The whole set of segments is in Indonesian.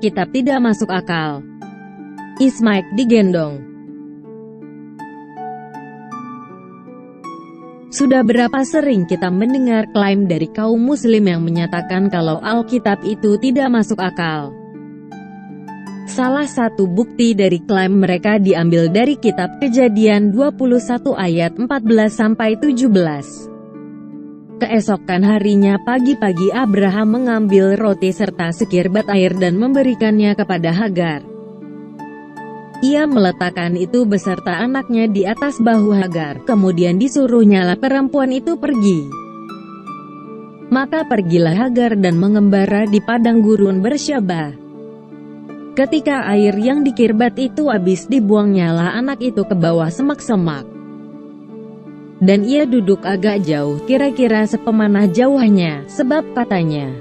Alkitab tidak masuk akal. Ismaik digendong. Sudah berapa sering kita mendengar klaim dari kaum muslim yang menyatakan kalau Alkitab itu tidak masuk akal. Salah satu bukti dari klaim mereka diambil dari kitab Kejadian 21 ayat 14-17. Keesokan harinya pagi-pagi Abraham mengambil roti serta sekirbat air dan memberikannya kepada Hagar. Ia meletakkan itu beserta anaknya di atas bahu Hagar, kemudian disuruhnya perempuan itu pergi. Maka pergilah Hagar dan mengembara di padang gurun Bersyeba. Ketika air yang dikirbat itu habis, dibuangnyalah anak itu ke bawah semak-semak. Dan ia duduk agak jauh, kira-kira sepemanah jauhnya, sebab katanya,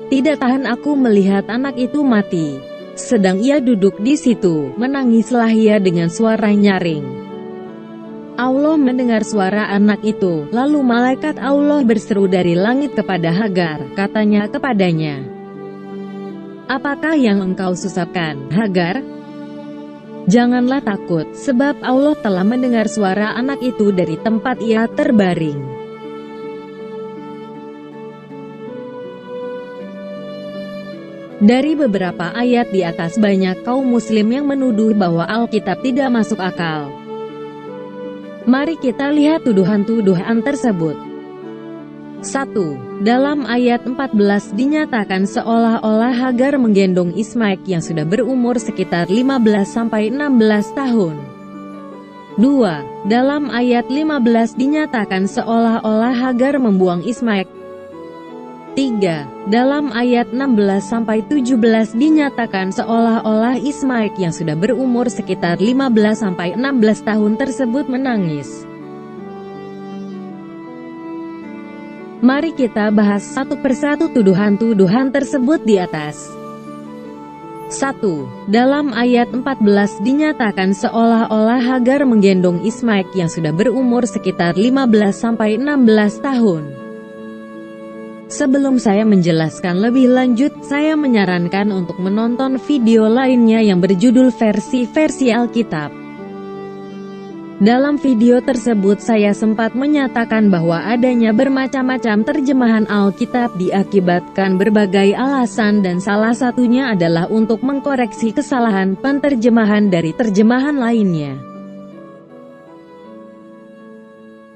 "Tidak tahan aku melihat anak itu mati." Sedang ia duduk di situ, menangislah ia dengan suara nyaring. Allah mendengar suara anak itu, lalu malaikat Allah berseru dari langit kepada Hagar, katanya kepadanya, "Apakah yang engkau susahkan, Hagar? Janganlah takut, sebab Allah telah mendengar suara anak itu dari tempat ia terbaring." Dari beberapa ayat di atas banyak kaum muslim yang menuduh bahwa Alkitab tidak masuk akal. Mari kita lihat tuduhan-tuduhan tersebut. 1. Dalam ayat 14 dinyatakan seolah-olah Hagar menggendong Ismaik yang sudah berumur sekitar 15-16 tahun. 2. Dalam ayat 15 dinyatakan seolah-olah Hagar membuang Ismaik. 3. Dalam ayat 16-17 dinyatakan seolah-olah Ismaik yang sudah berumur sekitar 15-16 tahun tersebut menangis. Mari kita bahas satu persatu tuduhan-tuduhan tersebut di atas. 1. Dalam ayat 14 dinyatakan seolah-olah Hagar menggendong Ismaik yang sudah berumur sekitar 15-16 tahun. Sebelum saya menjelaskan lebih lanjut, saya menyarankan untuk menonton video lainnya yang berjudul versi Alkitab. Dalam video tersebut saya sempat menyatakan bahwa adanya bermacam-macam terjemahan Alkitab diakibatkan berbagai alasan dan salah satunya adalah untuk mengkoreksi kesalahan penterjemahan dari terjemahan lainnya.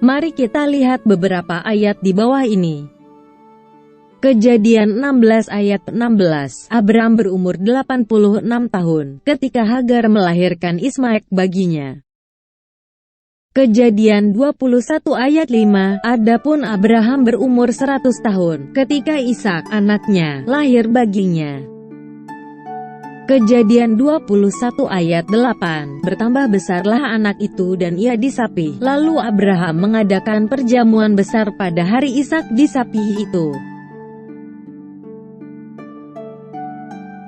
Mari kita lihat beberapa ayat di bawah ini. Kejadian 16 ayat 16, Abraham berumur 86 tahun ketika Hagar melahirkan Ismaik baginya. Kejadian 21 ayat 5, adapun Abraham berumur 100 tahun ketika Ishak anaknya lahir baginya. Kejadian 21 ayat 8, bertambah besarlah anak itu dan ia disapi. Lalu Abraham mengadakan perjamuan besar pada hari Ishak disapi itu.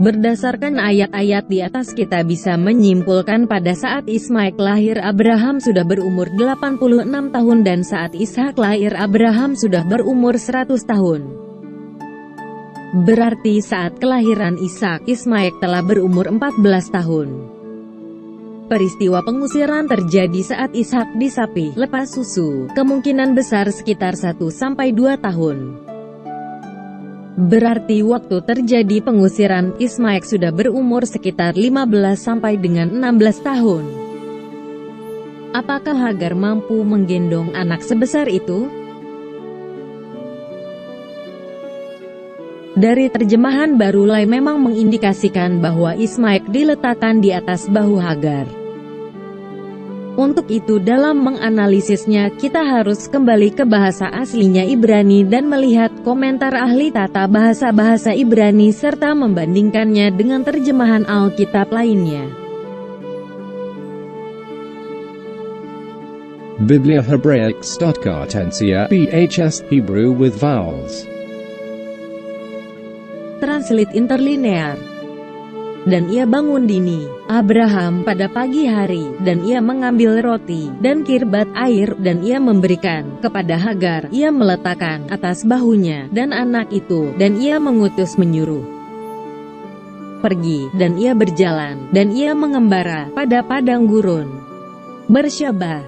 Berdasarkan ayat-ayat di atas kita bisa menyimpulkan pada saat Ismaik lahir Abraham sudah berumur 86 tahun dan saat Ishak lahir Abraham sudah berumur 100 tahun. Berarti saat kelahiran Ishak, Ismaik telah berumur 14 tahun. Peristiwa pengusiran terjadi saat Ishak disapi, lepas susu, kemungkinan besar sekitar 1-2 tahun. Berarti waktu terjadi pengusiran, Ismaik sudah berumur sekitar 15-16 tahun. Apakah Hagar mampu menggendong anak sebesar itu? Dari terjemahan baru Lai memang mengindikasikan bahwa Ismaik diletakkan di atas bahu Hagar. Untuk itu dalam menganalisisnya kita harus kembali ke bahasa aslinya Ibrani dan melihat komentar ahli tata bahasa Ibrani serta membandingkannya dengan terjemahan Alkitab lainnya. Bibliahebraics.cartensia BHS Hebrew with vowels. Translate interlinear. Dan ia bangun dini, Abraham pada pagi hari, dan ia mengambil roti, dan kirbat air, dan ia memberikan kepada Hagar, ia meletakkan atas bahunya, dan anak itu, dan ia mengutus menyuruh. pergi, dan ia berjalan, dan ia mengembara pada padang gurun Bersyabah.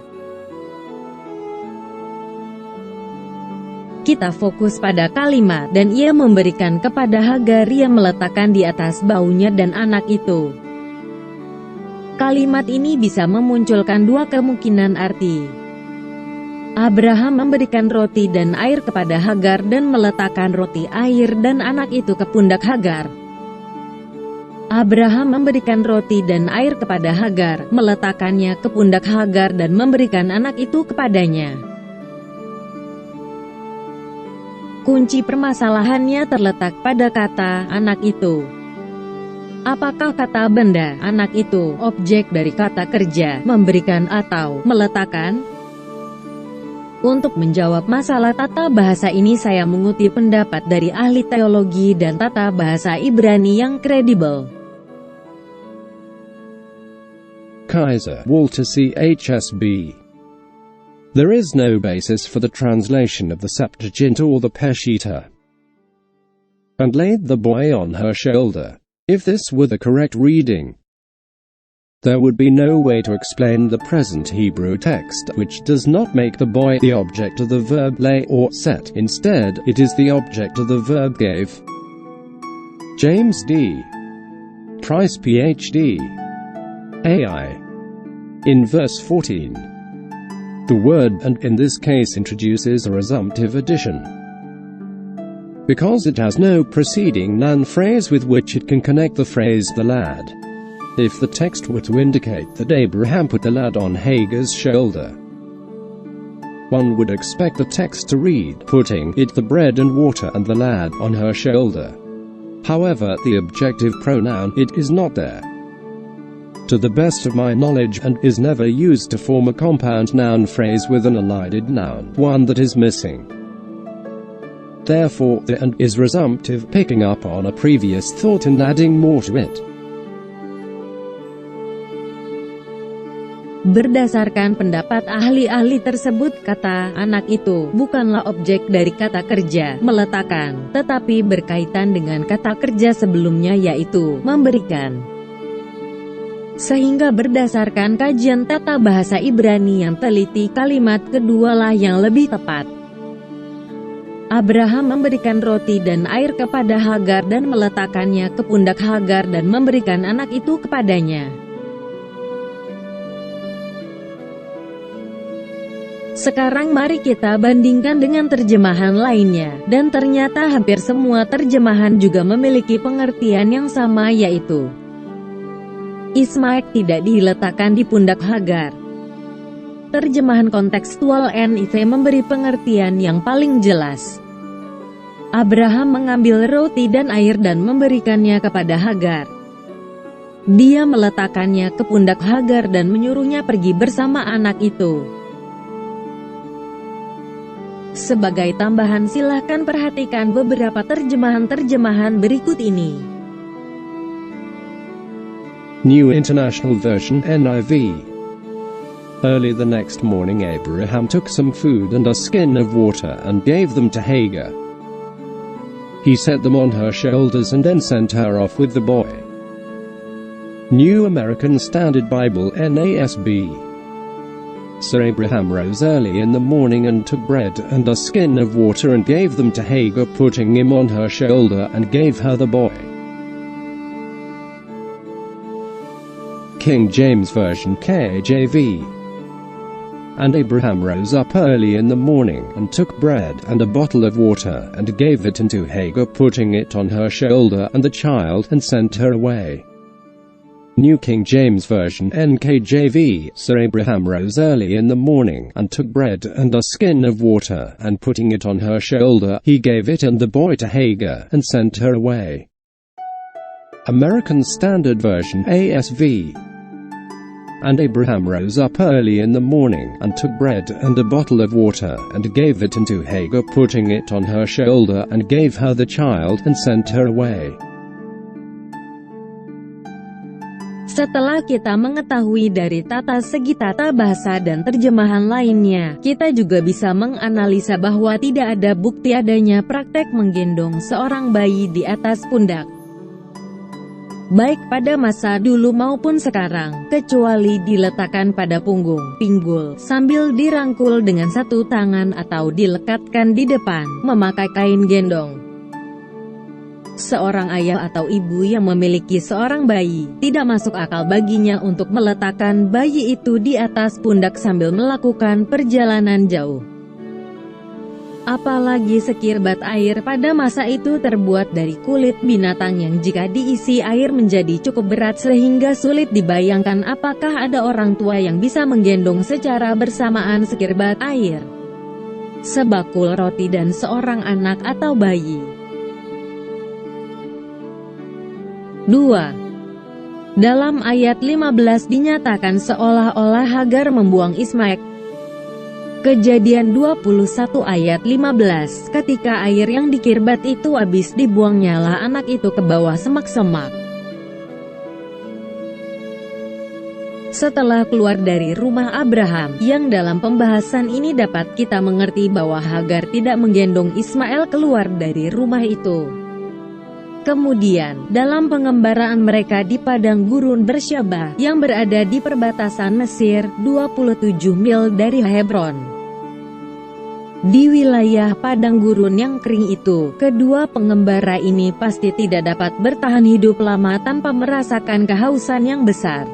Kita fokus pada kalimat, dan ia memberikan kepada Hagar yang meletakkan di atas baunya dan anak itu. Kalimat ini bisa memunculkan dua kemungkinan arti. Abraham memberikan roti dan air kepada Hagar dan meletakkan roti, air, dan anak itu ke pundak Hagar. Abraham memberikan roti dan air kepada Hagar, meletakkannya ke pundak Hagar dan memberikan anak itu kepadanya. Kunci permasalahannya terletak pada kata "anak itu". Apakah kata benda "anak itu" objek dari kata kerja "memberikan" atau "meletakkan"? Untuk menjawab masalah tata bahasa ini saya mengutip pendapat dari ahli teologi dan tata bahasa Ibrani yang kredibel. Kaiser Walter CHSB. There is no basis for the translation of the Septuagint or the Peshitta. And laid the boy on her shoulder. If this were the correct reading, there would be no way to explain the present Hebrew text, which does not make the boy the object of the verb lay or set. Instead, it is the object of the verb gave. James D. Price Ph.D. AI. In verse 14, the word "and" in this case introduces a resumptive addition, because it has no preceding noun phrase with which it can connect the phrase "the lad." If the text were to indicate that Abraham put the lad on Hagar's shoulder, one would expect the text to read, "putting it the bread and water and the lad on her shoulder." However, the objective pronoun "it" is not there, to the best of my knowledge, and is never used to form a compound noun phrase with an elided noun, one that is missing. Therefore, the "and" is resumptive, picking up on a previous thought and adding more to it. Berdasarkan pendapat ahli-ahli tersebut, kata "anak itu" bukanlah objek dari kata kerja "meletakkan", tetapi berkaitan dengan kata kerja sebelumnya, yaitu "memberikan". Sehingga berdasarkan kajian tata bahasa Ibrani yang teliti, kalimat kedualah yang lebih tepat. Abraham memberikan roti dan air kepada Hagar dan meletakkannya ke pundak Hagar dan memberikan anak itu kepadanya. Sekarang mari kita bandingkan dengan terjemahan lainnya, dan ternyata hampir semua terjemahan juga memiliki pengertian yang sama, yaitu Ismail tidak diletakkan di pundak Hagar. Terjemahan kontekstual NIV memberi pengertian yang paling jelas. Abraham mengambil roti dan air dan memberikannya kepada Hagar. Dia meletakkannya ke pundak Hagar dan menyuruhnya pergi bersama anak itu. Sebagai tambahan, silahkan perhatikan beberapa terjemahan berikut ini. New International Version NIV. Early the next morning Abraham took some food and a skin of water and gave them to Hagar. He set them on her shoulders and then sent her off with the boy. New American Standard Bible NASB. So Abraham rose early in the morning and took bread and a skin of water and gave them to Hagar, putting him on her shoulder, and gave her the boy. King James Version KJV. And Abraham rose up early in the morning, and took bread and a bottle of water, and gave it unto Hagar, putting it on her shoulder and the child, and sent her away. New King James Version NKJV. So Abraham rose early in the morning, and took bread and a skin of water, and putting it on her shoulder, he gave it and the boy to Hagar, and sent her away. American Standard Version ASV. And Abraham rose up early in the morning, and took bread and a bottle of water, and gave it unto Hagar, putting it on her shoulder, and gave her the child, and sent her away. Setelah kita mengetahui dari tata segi tata bahasa dan terjemahan lainnya, kita juga bisa menganalisa bahwa tidak ada bukti adanya praktek menggendong seorang bayi di atas pundak. baik pada masa dulu maupun sekarang, kecuali diletakkan pada punggung, pinggul, sambil dirangkul dengan satu tangan atau dilekatkan di depan, memakai kain gendong. Seorang ayah atau ibu yang memiliki seorang bayi, tidak masuk akal baginya untuk meletakkan bayi itu di atas pundak sambil melakukan perjalanan jauh. Apalagi sekirbat air pada masa itu terbuat dari kulit binatang yang jika diisi air menjadi cukup berat sehingga sulit dibayangkan apakah ada orang tua yang bisa menggendong secara bersamaan sekirbat air, sebakul roti dan seorang anak atau bayi. 2. Dalam ayat 15 dinyatakan seolah-olah Hagar membuang Ismail. Kejadian 21 ayat 15, ketika air yang dikirbat itu habis dibuangnya lah anak itu ke bawah semak-semak. Setelah keluar dari rumah Abraham, yang dalam pembahasan ini dapat kita mengerti bahwa Hagar tidak menggendong Ismail keluar dari rumah itu. Kemudian, dalam pengembaraan mereka di padang gurun Bersyeba, yang berada di perbatasan Mesir, 27 mil dari Hebron. Di wilayah padang gurun yang kering itu, kedua pengembara ini pasti tidak dapat bertahan hidup lama tanpa merasakan kehausan yang besar.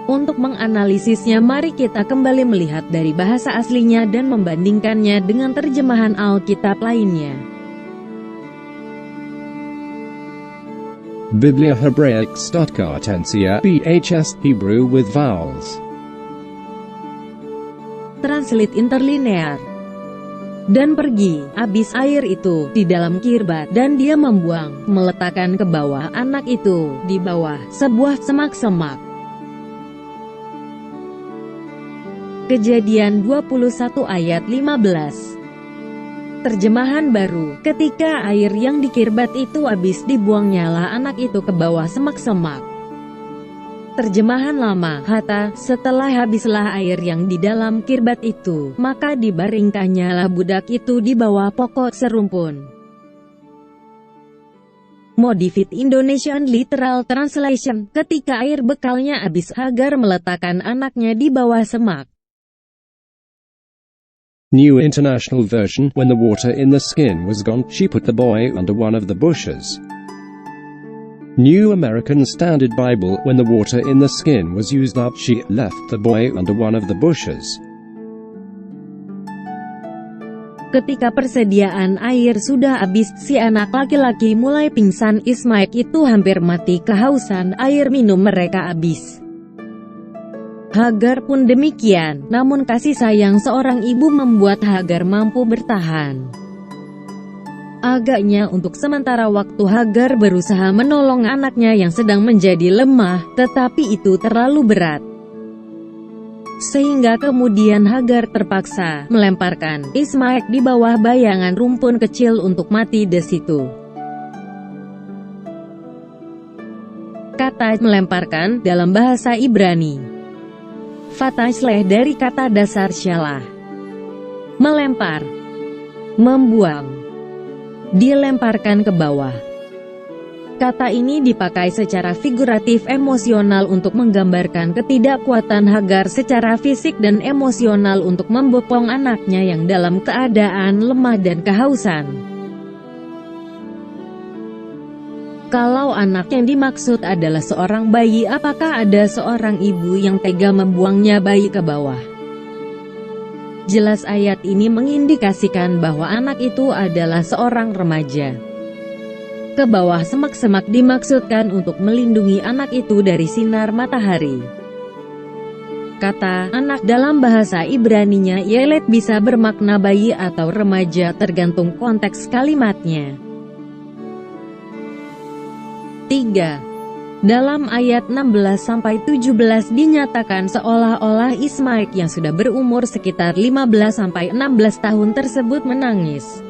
Untuk menganalisisnya, mari kita kembali melihat dari bahasa aslinya dan membandingkannya dengan terjemahan Alkitab lainnya. Biblia Hebraics.Cartensia BHS Hebrew with vowels. Translate interlinear. Dan pergi, habis air itu, di dalam kirbat, dan dia membuang, meletakkan ke bawah anak itu, di bawah sebuah semak-semak. Kejadian 21 ayat 15. Terjemahan baru, ketika air yang dikirbat itu habis dibuangnya lah anak itu ke bawah semak-semak. Terjemahan lama, Hatta, setelah habislah air yang di dalam kirbat itu, maka dibaringkannya lah budak itu di bawah pokok serumpun. Modified Indonesian Literal Translation, ketika air bekalnya habis Hagar meletakkan anaknya di bawah semak. New International Version, when the water in the skin was gone, she put the boy under one of the bushes. New American Standard Bible, when the water in the skin was used up, she left the boy under one of the bushes. Ketika persediaan air sudah habis, si anak laki-laki mulai pingsan. Ismail itu hampir mati kehausan, air minum mereka habis. Hagar pun demikian, namun kasih sayang seorang ibu membuat Hagar mampu bertahan. Agaknya untuk sementara waktu Hagar berusaha menolong anaknya yang sedang menjadi lemah, tetapi itu terlalu berat. Sehingga kemudian Hagar terpaksa melemparkan Ismail di bawah bayangan rumpun kecil untuk mati di situ. Kata melemparkan dalam bahasa Ibrani, fatashleh, dari kata dasar syalah, melempar, membuang, dilemparkan ke bawah. Kata ini dipakai secara figuratif emosional untuk menggambarkan ketidakkuatan Hagar secara fisik dan emosional untuk membopong anaknya yang dalam keadaan lemah dan kehausan. Kalau anak yang dimaksud adalah seorang bayi, apakah ada seorang ibu yang tega membuangnya bayi ke bawah? Jelas ayat ini mengindikasikan bahwa anak itu adalah seorang remaja. Ke bawah semak-semak dimaksudkan untuk melindungi anak itu dari sinar matahari. Kata anak dalam bahasa Ibraninya yelet bisa bermakna bayi atau remaja tergantung konteks kalimatnya. 3. Dalam ayat 16-17 dinyatakan seolah-olah Ismail yang sudah berumur sekitar 15-16 tahun tersebut menangis.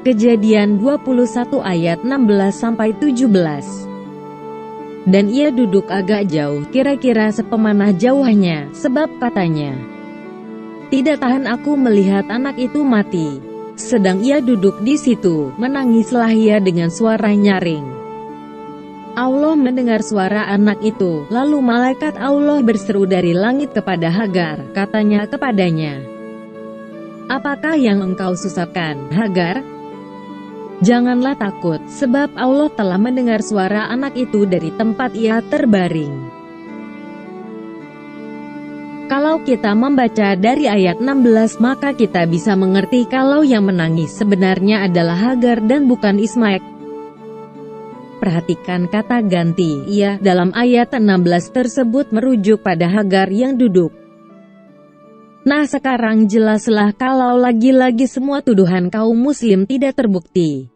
Kejadian 21 ayat 16-17. Dan ia duduk agak jauh, kira-kira sepemanah jauhnya, sebab katanya, tidak tahan aku melihat anak itu mati. Sedang ia duduk di situ, menangislah ia dengan suara nyaring. Allah mendengar suara anak itu, lalu malaikat Allah berseru dari langit kepada Hagar, katanya kepadanya, "Apakah yang engkau susahkan, Hagar? Janganlah takut, sebab Allah telah mendengar suara anak itu dari tempat ia terbaring." Kalau kita membaca dari ayat 16, maka kita bisa mengerti kalau yang menangis sebenarnya adalah Hagar dan bukan Ismail. Perhatikan kata ganti, ia, dalam ayat 16 tersebut merujuk pada Hagar yang duduk. Nah, sekarang jelaslah kalau lagi-lagi semua tuduhan kaum muslim tidak terbukti.